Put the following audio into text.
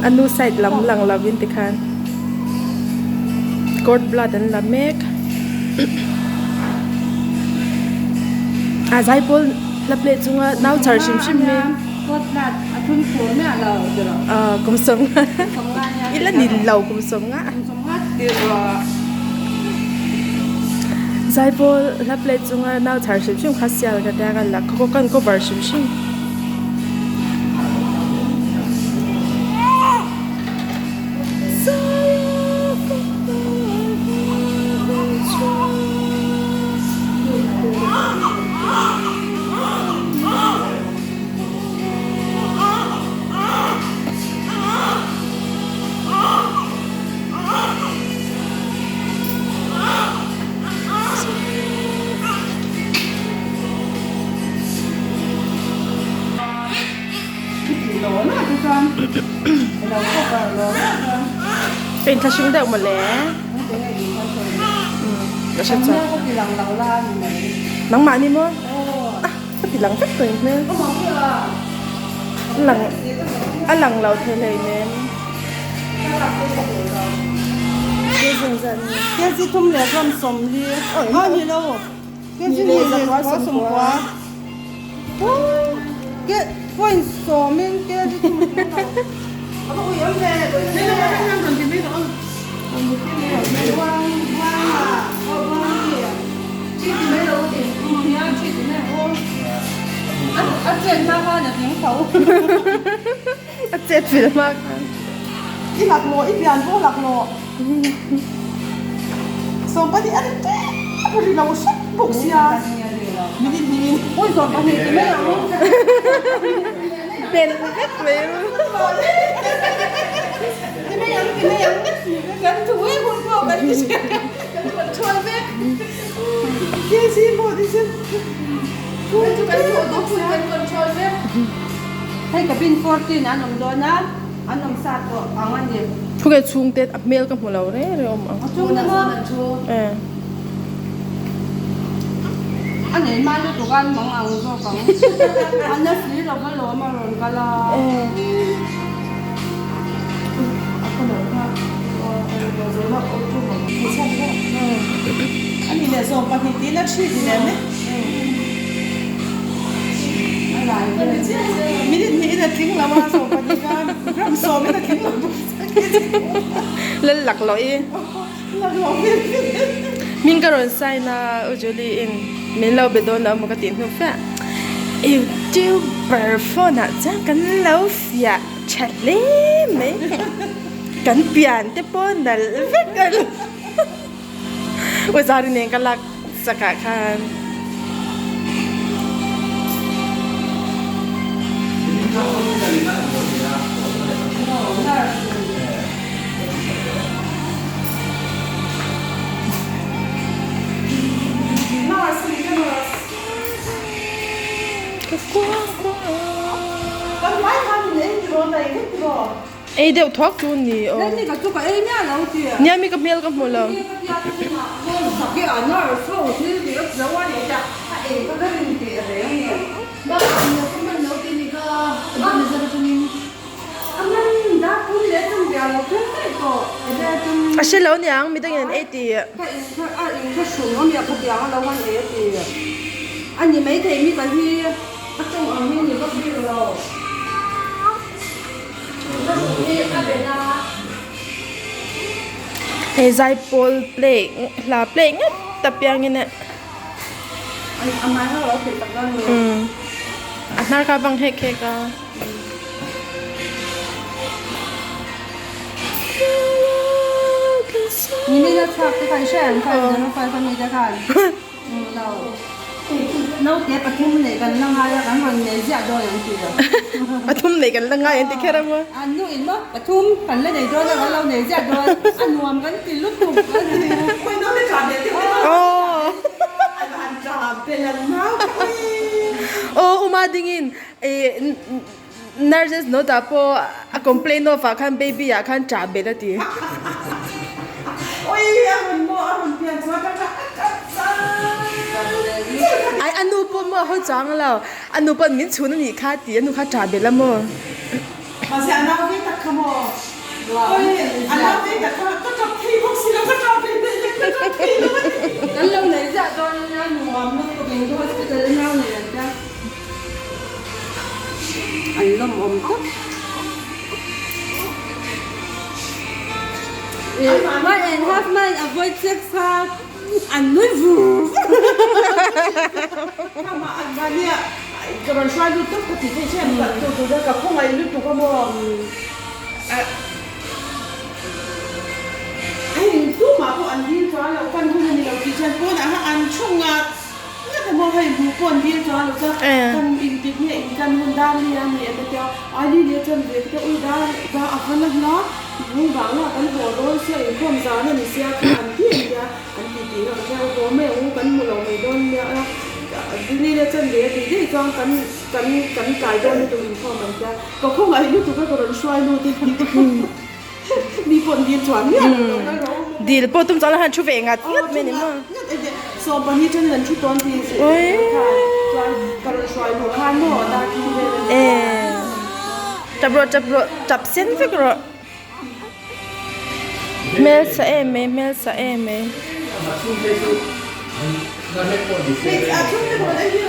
อันนู้ใส่ลำหลังลาวินติคันกดบลัดอันละเมกใจพอละเพลจุงอ่ะน้าชาร์ชิมชิมเนี่ยกดบลัดทุ่มหัวแม่เราเดี๋ยวกุมสมอีละนิลเรากุมสมงะเดี๋ยวใจพอละเพลจุงอ่ะน้าชาร์ชิมชิมข้าเสียกันได้กันละเขากันก็บาร์ชิมชิมเป็นทัชชิ่งเด็กหมดแล้วก็ฉันจะหลังหมานี่มั้งติดหลังสักตัวนึงหลังหลังเราเทเลยเนี่ยแค่ที่ทุ่มเหลือความสมดีนี่เราแค่ที่เหลือความสมกว่าแค่ฝ่ายสมเองแค่ที่ทุ่มเหลือเขาบอกว่าอย่างไรไม่ได้ทำคนที่ไม่ต้องว่างที่ไม่รู้ดิ你要去哪里？เจ็บมากค่ะเนี่ยทิ้งเขาเจ็บฟิลมากค่ะอีหลักโลอีเปลี่ยนพวกหลักโลส่งไปที่อันนี้พอดีเราชักบุกเสียมีโอ้ยส่งไปที่ไม่เอาเป็นเล็กเลยไม่ยังกันถูกให้คุณพ่อกันที่เชื่อกันชวนแม่เกี่ยสิหมดที่ฉันทุกคนต้องคุยกันคนชวนแม่ให้กับบินฟอร์ตินอันนมโดนัทอันนมซาโตอันวันเดียวทุกคนชุ่งเต็ดอัพเมลกับหัวเราเนี่ยเรื่องมั้งชุ่งนะมั้งอันไหนมาแล้วตัวกันมองเอาก็ฟังอันนั้นสีเราก็ล้อมาหล่นกันละอันนี้เนี่ยส่งไปที่นักชีพเนี่ยมั้ยอะไรมีแต่ทิ้งเรามาส่งไปที่กันเราส่งไม่ได้ทิ้งเราเล่นหลักร้อยมินก็รอนไซน่าอุจลีอินมินเราไปโดนเรามันก็ตีนหัวฟ้าอิวจิวเบอร์ฟอน่ะจังกันเราเสียชัดเลยไหมกันเปลี่ยนแต่ปนนั่นเวกันว่าจารีเนี่ยกันลักสักการ Ê đều thoát luôn nhỉ? Nên cái chút cái nhá lâu thì. Nhá mi cái mail cái một lần. Cái ở nó số thì bị ấp dấu á để chặt. Ê có cái gì thì ở đấy. Đó là nhiều cái mình lâu thì cái mình giờ chúng mình. Anh đã cũng để trong bèo là cái cổ. À sẽ lâu nhang mi đang nhận ấy thì. Cái súng nó mi cái bèo nó lâu hơn ấy thì. Anh nhìn mấy thầy mi cái gì? Các trong ở mi nhiều cái gì rồi. Hey, zai pol play, la play ngat tapi nè. Anh nói nó phải tập lên. Anh ka bang hek hek ka. Nhìn đi chụp cái phải xem, phải nó phải mình ra看. Đâu. Nấu tiết bát thum này gần lăng hai cái phần này già đôiอย่างgì rồi. Bát thum này gần lăng haiอย่างที่แค่นั้นมั้ง Anh nuôi mất bát thum phần này đôi là lâu này già đôi. Anh nuôi gần thì lúc thum cái gì. Quên nó mới chọn để. Anh chọn để lần nào. Umadingin nurses no tapo a complain of a can baby a can chabe da ti. Ôi anh mo tiền số ai anu po mo ho chang lao anu po min chu na ni kha ti anu kha cha be la mo masih anak kita kamu oh anak kitaก็จับที่พวกสิแล้วก็จับที่ก็จับที่แล้ว lâu này dạ cho nó ngòm nó có mình thôi cái nhau này ra anh lâm ôm tóc Why and half man avoid sex hard and no roof ถ้ามาอันนี้กำลังช่วยดูตุ๊กตาที่เช่นกับตัวกับพวกไอ้ลูกตัวก็บอกไอ้ตู้มาพวกอันดีจ้าแล้วกันพวกนี้เราที่เช่นพวกนั้นอันช่วงอ่ะนี่แต่บอกให้บุคคลดีจ้าแล้วก็กันอินดิบเนี่ยอินกันหุ่นด้านเนี่ยมีอะไรเดียวไอ้นี่เนี่ยจนเด็กก็อุ้ยด้านอัพนักเนาะมึงบางอ่ะกันหัวร้อนเสียอีกคนจ้าเนี่ยมีเสียกันที่เนี่ยอันตีๆเราแค่ตัวแม่อู้กันมือเราไม่โดนเนี่ยนะทีนี้เนี่ยจนเด็กที่จ้องกันกายโดนตัวอีกคนมันจะก็พวกไอ้ลูกตัวก็โดนช่วยลูกที่มีคนดีจวนเนี่ยดีแล้วพอตุ้มจ้าละหันชูเวงัดงัดไม่เนี่ยมั้งสอบวันนี้จนเงินชุดตอนที่สิค่ะก็เลยช่วยลูกค้าหม้อตาที่เลยจับเส้นฟิกรอเมลซาเอเมนี่อาช่วงนี้ผมได้ยิน